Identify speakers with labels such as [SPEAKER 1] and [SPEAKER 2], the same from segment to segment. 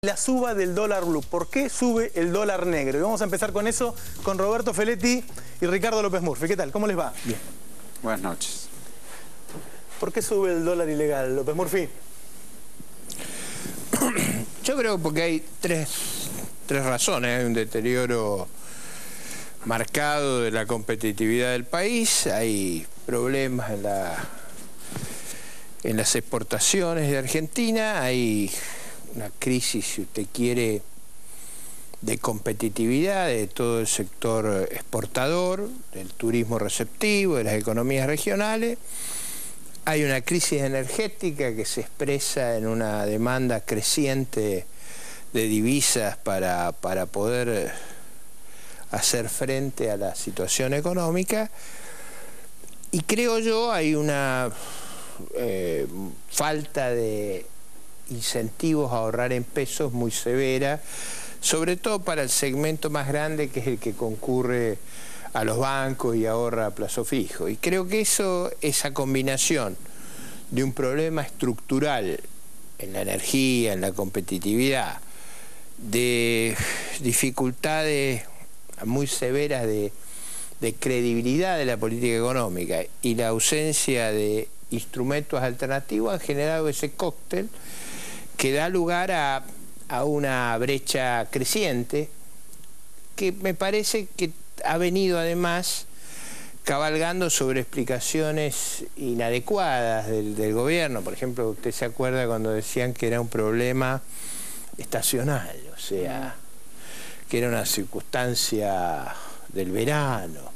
[SPEAKER 1] La suba del dólar blue. ¿Por qué sube el dólar negro? Y vamos a empezar con eso, con Roberto Feletti y Ricardo López Murphy. ¿Qué tal? ¿Cómo les va?
[SPEAKER 2] Bien. Buenas noches.
[SPEAKER 1] ¿Por qué sube el dólar ilegal, López Murphy?
[SPEAKER 3] Yo creo porque hay tres razones. Hay un deterioro marcado de la competitividad del país, hay problemas en las exportaciones de Argentina, hay una crisis, si usted quiere, de competitividad de todo el sector exportador, del turismo receptivo, de las economías regionales. Hay una crisis energética que se expresa en una demanda creciente de divisas para poder hacer frente a la situación económica. Y creo yo hay una falta de incentivos a ahorrar en pesos muy severa, sobre todo para el segmento más grande, que es el que concurre a los bancos y ahorra a plazo fijo. Y creo que esa combinación de un problema estructural en la energía, en la competitividad, de dificultades muy severas de credibilidad de la política económica y la ausencia de instrumentos alternativos han generado ese cóctel que da lugar a una brecha creciente que me parece que ha venido además cabalgando sobre explicaciones inadecuadas del gobierno. Por ejemplo, usted se acuerda cuando decían que era un problema estacional, o sea, que era una circunstancia del verano.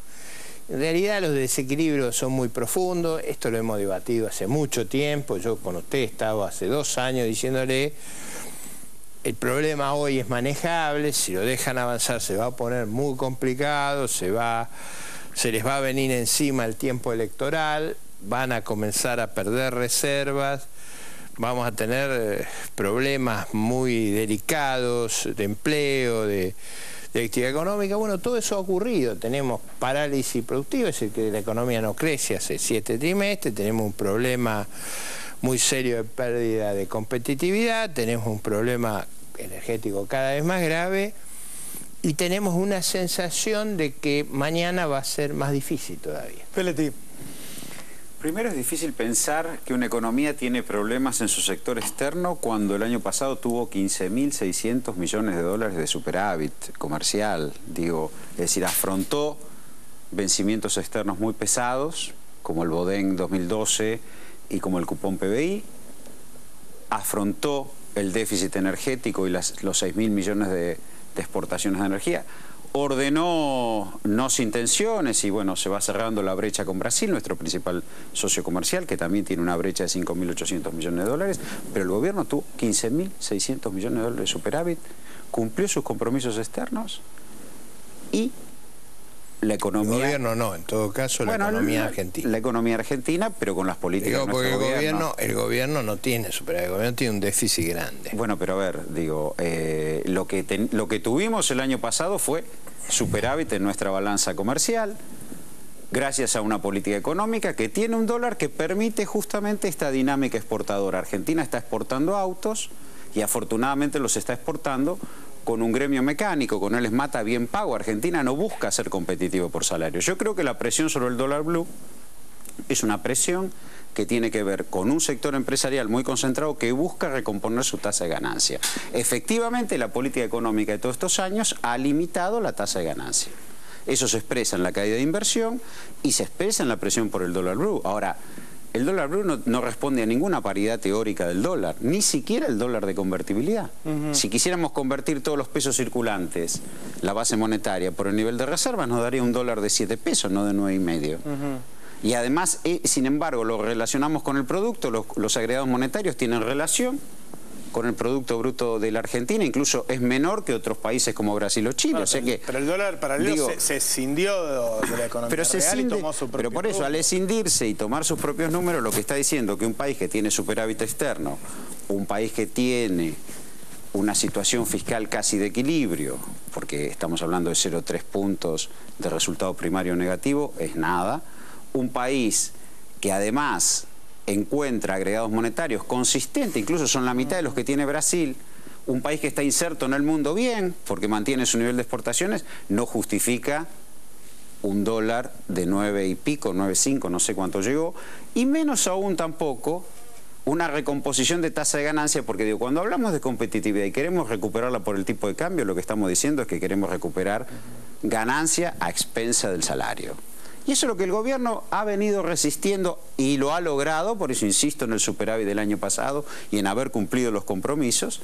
[SPEAKER 3] En realidad los desequilibrios son muy profundos, esto lo hemos debatido hace mucho tiempo, yo con usted he estado hace 2 años diciéndole, el problema hoy es manejable, si lo dejan avanzar se va a poner muy complicado, se les va a venir encima el tiempo electoral, van a comenzar a perder reservas, vamos a tener problemas muy delicados de empleo, de actividad económica. Bueno, todo eso ha ocurrido. Tenemos parálisis productiva, es decir, que la economía no crece hace 7 trimestres, tenemos un problema muy serio de pérdida de competitividad, tenemos un problema energético cada vez más grave y tenemos una sensación de que mañana va a ser más difícil todavía.
[SPEAKER 1] Feletti.
[SPEAKER 2] Primero, es difícil pensar que una economía tiene problemas en su sector externo cuando el año pasado tuvo 15.600 millones de dólares de superávit comercial. Digo, es decir, afrontó vencimientos externos muy pesados, como el Bodén 2012 y como el cupón PBI. Afrontó el déficit energético y los 6.000 millones de exportaciones de energía. Ordenó no sin tensiones y bueno, se va cerrando la brecha con Brasil, nuestro principal socio comercial, que también tiene una brecha de 5.800 millones de dólares, pero el gobierno tuvo 15.600 millones de dólares de superávit, cumplió sus compromisos externos y la economía...
[SPEAKER 3] El gobierno no, en todo caso la economía argentina.
[SPEAKER 2] La economía argentina, pero con las políticas de nuestro gobierno.
[SPEAKER 3] El gobierno no tiene superávit, el gobierno tiene un déficit grande.
[SPEAKER 2] Bueno, pero a ver, digo, lo que tuvimos el año pasado fue superávit en nuestra balanza comercial, gracias a una política económica que tiene un dólar que permite justamente esta dinámica exportadora. Argentina está exportando autos y afortunadamente los está exportando con un gremio mecánico, con el ESMATA bien pago. Argentina no busca ser competitivo por salario. Yo creo que la presión sobre el dólar blue es una presión que tiene que ver con un sector empresarial muy concentrado que busca recomponer su tasa de ganancia. Efectivamente, la política económica de todos estos años ha limitado la tasa de ganancia. Eso se expresa en la caída de inversión y se expresa en la presión por el dólar blue. Ahora, el dólar blue no responde a ninguna paridad teórica del dólar, ni siquiera el dólar de convertibilidad. Si quisiéramos convertir todos los pesos circulantes, la base monetaria, por el nivel de reservas, nos daría un dólar de 7 pesos, no de 9,5. Y además, sin embargo, lo relacionamos con el producto, los agregados monetarios tienen relación con el Producto Bruto de la Argentina, incluso es menor que otros países como Brasil o Chile.
[SPEAKER 1] No,
[SPEAKER 2] o sea
[SPEAKER 1] pero el dólar paralelo se escindió de la economía real y tomó su propio
[SPEAKER 2] Pero por eso, al escindirse y tomar sus propios números, lo que está diciendo que un país que tiene superávit externo, un país que tiene una situación fiscal casi de equilibrio, porque estamos hablando de 0,3 puntos de resultado primario negativo, es nada. Un país que además encuentra agregados monetarios consistentes, incluso son la mitad de los que tiene Brasil, un país que está inserto en el mundo bien, porque mantiene su nivel de exportaciones, no justifica un dólar de 9 y pico, 9,5, no sé cuánto llegó, y menos aún tampoco una recomposición de tasa de ganancia, porque digo, cuando hablamos de competitividad y queremos recuperarla por el tipo de cambio, lo que estamos diciendo es que queremos recuperar ganancia a expensa del salario. Y eso es lo que el gobierno ha venido resistiendo y lo ha logrado, por eso insisto en el superávit del año pasado y en haber cumplido los compromisos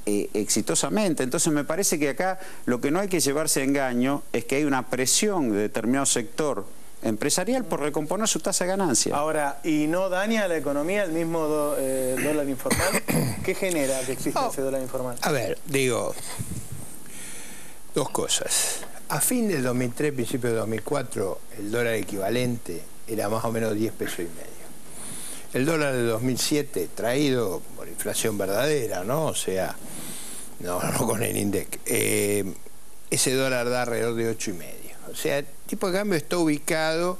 [SPEAKER 2] exitosamente. Entonces me parece que acá lo que no hay que llevarse a engaño es que hay una presión de determinado sector empresarial por recomponer su tasa de ganancia.
[SPEAKER 1] Ahora, ¿y no daña a la economía el mismo dólar informal? ¿Qué genera que exista ese dólar informal?
[SPEAKER 3] A ver, digo, dos cosas. A fin del 2003, principio de 2004, el dólar equivalente era más o menos 10 pesos y medio. El dólar de 2007, traído por inflación verdadera, ¿no? O sea, no con el INDEC, ese dólar da alrededor de 8 y medio. O sea, el tipo de cambio está ubicado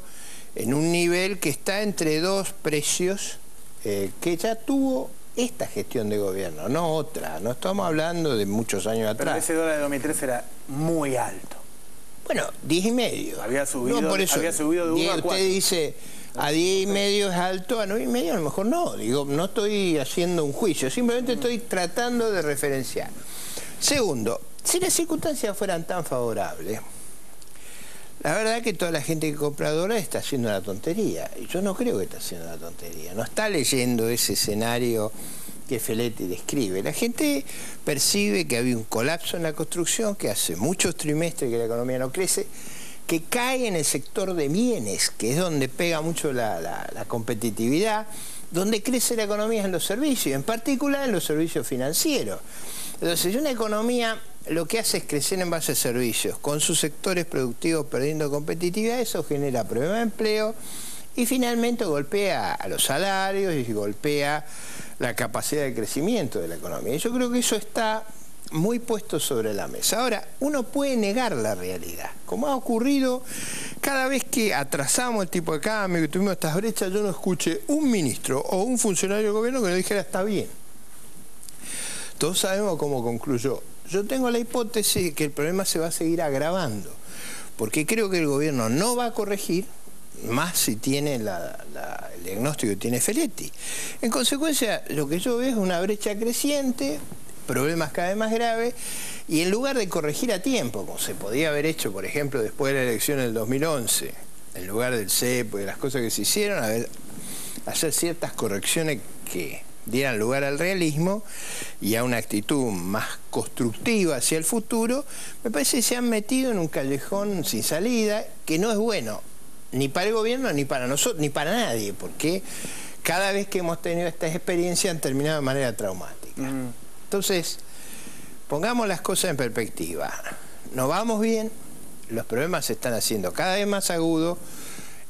[SPEAKER 3] en un nivel que está entre dos precios que ya tuvo esta gestión de gobierno, no otra. No estamos hablando de muchos años atrás.
[SPEAKER 1] Pero ese dólar de 2003 era muy alto.
[SPEAKER 3] Bueno, 10 y medio.
[SPEAKER 1] Había subido,
[SPEAKER 3] no, por eso,
[SPEAKER 1] había subido de 1 a 4.
[SPEAKER 3] Usted dice, a 10 y medio es alto, a 9 y medio a lo mejor no. Digo, no estoy haciendo un juicio, simplemente estoy tratando de referenciar. Segundo, si las circunstancias fueran tan favorables, la verdad es que toda la gente que compra dólares está haciendo una tontería. Y yo no creo que está haciendo una tontería. No está leyendo ese escenario que Feletti describe. La gente percibe que había un colapso en la construcción, que hace muchos trimestres que la economía no crece, que cae en el sector de bienes, que es donde pega mucho la competitividad, donde crece la economía en los servicios, en particular en los servicios financieros. Entonces, una economía lo que hace es crecer en base a servicios, con sus sectores productivos perdiendo competitividad, eso genera problemas de empleo y finalmente golpea a los salarios y golpea la capacidad de crecimiento de la economía. Y yo creo que eso está muy puesto sobre la mesa. Ahora, uno puede negar la realidad, como ha ocurrido cada vez que atrasamos el tipo de cambio, que tuvimos estas brechas. Yo no escuché un ministro o un funcionario del gobierno que nos dijera está bien. Todos sabemos cómo concluyó. Yo tengo la hipótesis de que el problema se va a seguir agravando, porque creo que el gobierno no va a corregir, más si tiene el diagnóstico que tiene Feletti. En consecuencia, lo que yo veo es una brecha creciente, problemas cada vez más graves, y en lugar de corregir a tiempo, como se podía haber hecho, por ejemplo, después de la elección del 2011, en lugar del cepo y de las cosas que se hicieron, hacer ciertas correcciones que dieran lugar al realismo y a una actitud más constructiva hacia el futuro, me parece que se han metido en un callejón sin salida, que no es bueno ni para el gobierno, ni para nosotros, ni para nadie, porque cada vez que hemos tenido estas experiencias han terminado de manera traumática. Entonces, pongamos las cosas en perspectiva. No vamos bien, los problemas se están haciendo cada vez más agudos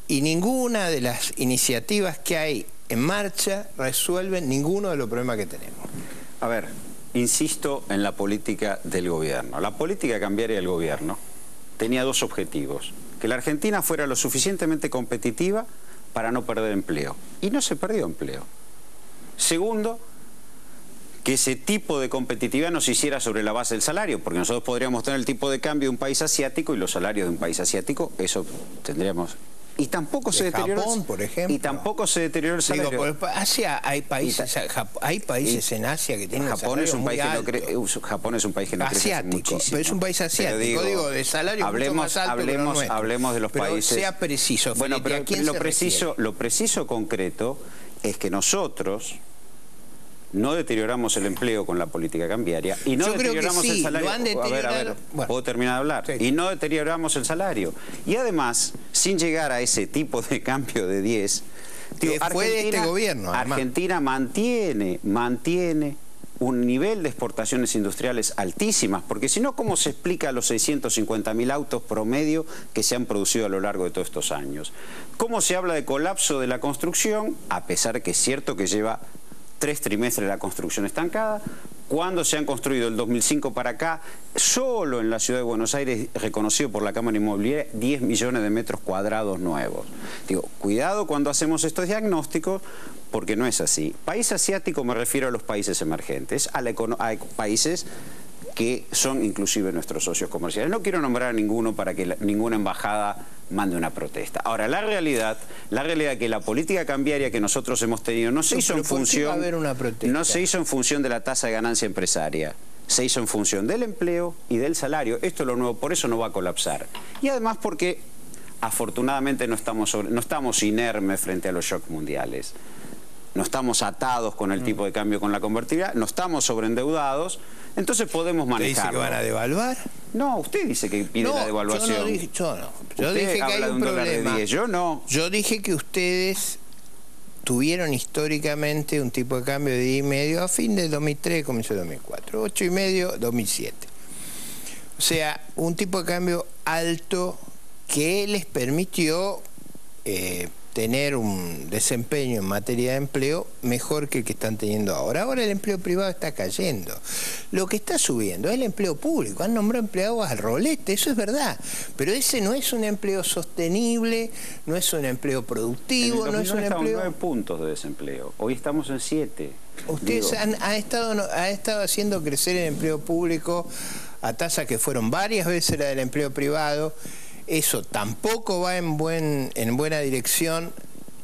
[SPEAKER 3] y ninguna de las iniciativas que hay en marcha resuelven ninguno de los problemas que tenemos.
[SPEAKER 2] A ver, insisto en la política del gobierno. La política cambiaria del gobierno tenía dos objetivos: que la Argentina fuera lo suficientemente competitiva para no perder empleo. Y no se perdió empleo. Segundo, que ese tipo de competitividad no se hiciera sobre la base del salario, porque nosotros podríamos tener el tipo de cambio de un país asiático y los salarios de un país asiático, eso tendríamos. Y tampoco se deterioró.
[SPEAKER 3] Japón, por ejemplo.
[SPEAKER 2] Y tampoco se deterioró el salario.
[SPEAKER 3] Digo, por Asia hay países, en Asia que tienen
[SPEAKER 2] Japón es un país Japón es un país que no crece muchísimo.
[SPEAKER 3] Pero es un país asiático, digo, de salario mucho más alto
[SPEAKER 2] hablemos de los
[SPEAKER 3] pero
[SPEAKER 2] países.
[SPEAKER 3] Sea preciso.
[SPEAKER 2] Bueno,
[SPEAKER 3] Felipe,
[SPEAKER 2] pero lo preciso concreto es que nosotros no deterioramos el empleo con la política cambiaria y no deterioramos el salario. A ver, bueno, puedo terminar de hablar. Sí. Y no deterioramos el salario. Y además, sin llegar a ese tipo de cambio de 10,
[SPEAKER 3] fue de este gobierno.
[SPEAKER 2] Argentina mantiene un nivel de exportaciones industriales altísimas, porque si no, ¿cómo se explica los 650.000 autos promedio que se han producido a lo largo de todos estos años? ¿Cómo se habla de colapso de la construcción, a pesar que es cierto que lleva 3 trimestres de la construcción estancada? cuando se han construido el 2005 para acá, solo en la ciudad de Buenos Aires, reconocido por la Cámara Inmobiliaria, 10 millones de metros cuadrados nuevos. Digo, cuidado cuando hacemos estos diagnósticos, porque no es así. País asiático me refiero a los países emergentes, a países que son inclusive nuestros socios comerciales. No quiero nombrar a ninguno para que ninguna embajada mande una protesta. Ahora, la realidad es que la política cambiaria que nosotros hemos tenido no se hizo en función...
[SPEAKER 3] va a haber una protesta?
[SPEAKER 2] No se hizo en función de la tasa de ganancia empresaria. Se hizo en función del empleo y del salario. Esto es lo nuevo, por eso no va a colapsar. Y además porque, afortunadamente, no estamos inermes frente a los shocks mundiales. No estamos atados con el tipo de cambio, con la convertibilidad, no estamos sobreendeudados, entonces podemos manejarlo.
[SPEAKER 3] ¿Usted dice que van a devaluar?
[SPEAKER 2] No, usted dice que pide la devaluación.
[SPEAKER 3] Yo no. Yo dije que hay un problema.
[SPEAKER 2] Yo no.
[SPEAKER 3] Yo dije que ustedes tuvieron históricamente un tipo de cambio de 10,5 a fin del 2003, comienzo del 2004, 8,5, 2007. O sea, un tipo de cambio alto que les permitió tener un desempeño en materia de empleo mejor que el que están teniendo ahora. Ahora el empleo privado está cayendo. Lo que está subiendo es el empleo público. Han nombrado empleados al rolete, eso es verdad. Pero ese no es un empleo sostenible, no es un empleo productivo, no es un empleo...
[SPEAKER 2] En 9 puntos de desempleo. Hoy estamos en 7.
[SPEAKER 3] Ustedes han estado haciendo crecer el empleo público a tasas que fueron varias veces la del empleo privado. Eso tampoco va en buena dirección.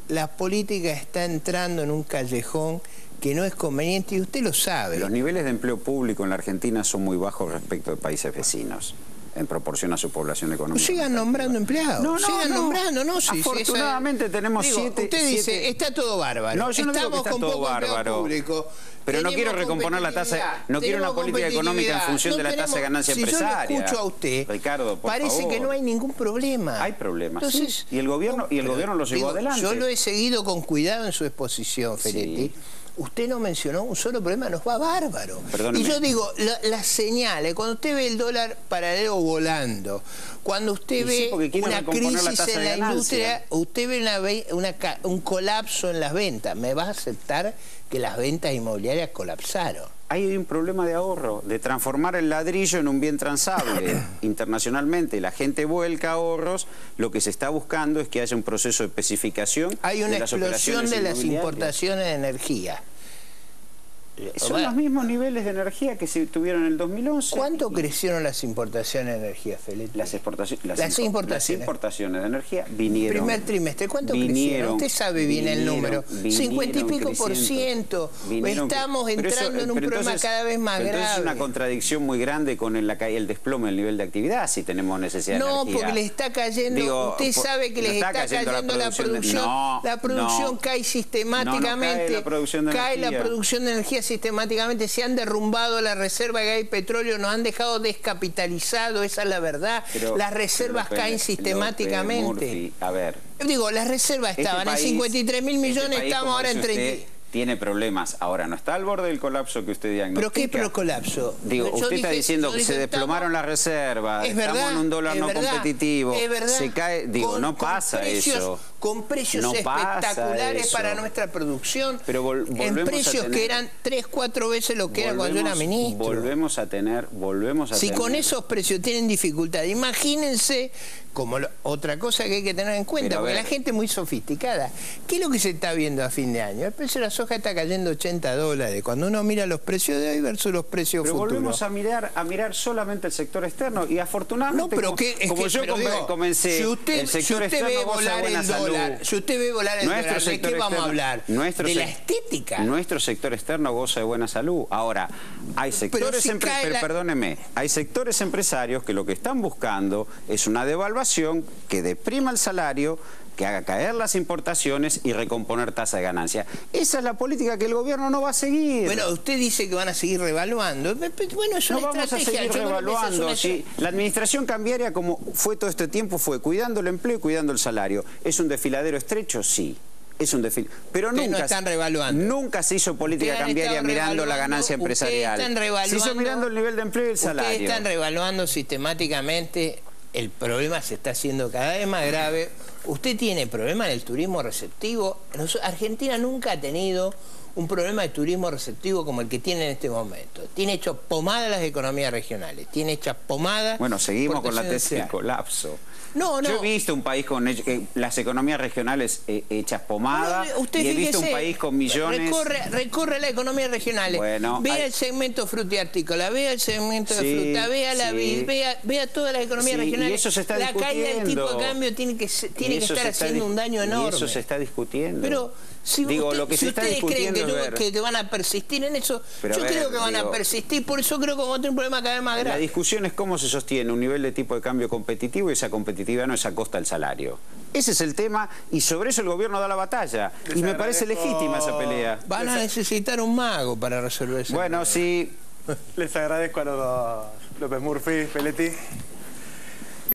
[SPEAKER 3] La política está entrando en un callejón que no es conveniente y usted lo sabe.
[SPEAKER 2] Los niveles de empleo público en la Argentina son muy bajos respecto de países vecinos, en proporción a su población económica.
[SPEAKER 3] Sigan nombrando empleados. Sigan nombrando, ¿no?
[SPEAKER 2] Sí, afortunadamente tenemos 7...
[SPEAKER 3] Usted dice, está todo bárbaro.
[SPEAKER 2] No, yo no digo que está todo bárbaro. Pero no quiero recomponer la tasa, no quiero una política económica en función de la tasa de ganancia empresaria.
[SPEAKER 3] Si yo lo escucho a usted,
[SPEAKER 2] Ricardo,
[SPEAKER 3] parece
[SPEAKER 2] favor.
[SPEAKER 3] Que no hay ningún problema.
[SPEAKER 2] Hay problemas,
[SPEAKER 3] entonces,
[SPEAKER 2] sí. Y el gobierno los llevó adelante.
[SPEAKER 3] Yo lo he seguido con cuidado en su exposición, Feletti. Sí. Usted no mencionó un solo problema, nos va bárbaro.
[SPEAKER 2] Perdóneme.
[SPEAKER 3] Y yo digo, las señales, cuando usted ve el dólar paralelo volando, cuando usted ve una crisis en la industria, usted ve un colapso en las ventas, ¿me va a aceptar que las ventas inmobiliarias colapsaron?
[SPEAKER 2] Hay un problema de ahorro, de transformar el ladrillo en un bien transable. Internacionalmente la gente vuelca ahorros, lo que se está buscando es que haya un proceso de especificación.
[SPEAKER 3] Hay una explosión de las importaciones de energía.
[SPEAKER 2] Son los mismos niveles de energía que se tuvieron en el 2011.
[SPEAKER 3] ¿Cuánto crecieron las importaciones de energía, Feletti?
[SPEAKER 2] Las importaciones de energía vinieron.
[SPEAKER 3] Primer trimestre, ¿cuánto crecieron? Usted sabe bien el número. 50 y pico %. Estamos entrando en un problema cada vez más grave.
[SPEAKER 2] Entonces es una contradicción muy grande con el desplome del nivel de actividad si tenemos necesidad de energía.
[SPEAKER 3] No, porque les está cayendo, usted sabe que les está cayendo la producción. La producción cae sistemáticamente. Cae la producción de energía sistemáticamente, se han derrumbado las reservas de gas y petróleo, nos han dejado descapitalizados, esa es la verdad. Las reservas caen sistemáticamente.
[SPEAKER 2] Murphy, a ver.
[SPEAKER 3] Digo, las reservas estaban en 53.000 millones, estamos ahora en 30.
[SPEAKER 2] Tiene problemas. Ahora, no está al borde del colapso que usted diagnostica.
[SPEAKER 3] ¿Pero qué colapso?
[SPEAKER 2] Digo, usted está diciendo que se desplomaron las reservas, estamos en un dólar no competitivo.
[SPEAKER 3] Es verdad.
[SPEAKER 2] Se cae, digo, no pasa eso.
[SPEAKER 3] Con precios espectaculares para nuestra producción, en precios que eran 3, 4 veces lo que era cuando yo era ministro.
[SPEAKER 2] Volvemos a tener.
[SPEAKER 3] Si con esos precios tienen dificultad, imagínense, como otra cosa que hay que tener en cuenta, porque la gente es muy sofisticada. ¿Qué es lo que se está viendo a fin de año? El precio de la soja está cayendo $80. Cuando uno mira los precios de hoy versus los precios futuros.
[SPEAKER 2] Volvemos a mirar solamente el sector externo y afortunadamente, como yo comencé, el sector externo goza de buena salud.
[SPEAKER 3] Si usted ve volar el dólar, ¿de qué vamos a hablar? ¿De la estética?
[SPEAKER 2] Nuestro sector externo goza de buena salud. Ahora, hay sectores hay sectores empresarios que lo que están buscando es una devaluación que deprima el salario, que haga caer las importaciones y recomponer tasa de ganancia. Esa es la política que el gobierno no va a seguir.
[SPEAKER 3] Bueno, usted dice que van a seguir revaluando. Bueno, es una estrategia.
[SPEAKER 2] No vamos a seguir revaluando. La administración cambiaria, como fue todo este tiempo, fue cuidando el empleo y cuidando el salario. ¿Es un desfiladero estrecho? Sí. Es un desfile. Pero nunca se hizo política cambiaria mirando la ganancia empresarial. Se hizo mirando el nivel de empleo y el salario.
[SPEAKER 3] Ustedes están revaluando sistemáticamente. El problema se está haciendo cada vez más grave. Usted tiene problema en el turismo receptivo. Argentina nunca ha tenido un problema de turismo receptivo como el que tiene en este momento. Tiene hecho pomada las economías regionales, tiene hecha pomada...
[SPEAKER 2] Bueno, seguimos con la tesis del colapso.
[SPEAKER 3] No.
[SPEAKER 2] Yo he visto un país con las economías regionales hechas pomada,
[SPEAKER 3] usted
[SPEAKER 2] y he visto
[SPEAKER 3] fíjese,
[SPEAKER 2] un país con millones...
[SPEAKER 3] Recorre la economía regional,
[SPEAKER 2] bueno,
[SPEAKER 3] vea el segmento frutiartícola, vea el segmento de fruta, vea la vid, vea todas las economías regionales.
[SPEAKER 2] Y eso se está
[SPEAKER 3] la caída del tipo de cambio tiene que estar haciendo un daño enorme.
[SPEAKER 2] Y eso se está discutiendo.
[SPEAKER 3] Pero si,
[SPEAKER 2] lo que
[SPEAKER 3] si
[SPEAKER 2] se está
[SPEAKER 3] ustedes creen
[SPEAKER 2] discutiendo
[SPEAKER 3] que van a persistir en eso, yo creo que van a persistir, por eso creo que vamos a tener un problema cada vez más grave.
[SPEAKER 2] La discusión es cómo se sostiene un nivel de tipo de cambio competitivo y esa competitividad no es a costa del salario. Ese es el tema y sobre eso el gobierno da la batalla. Y me parece legítima esa pelea.
[SPEAKER 3] Van a necesitar un mago para resolver eso.
[SPEAKER 2] Bueno, sí.
[SPEAKER 1] Les agradezco a los dos, López Murphy, Feletti.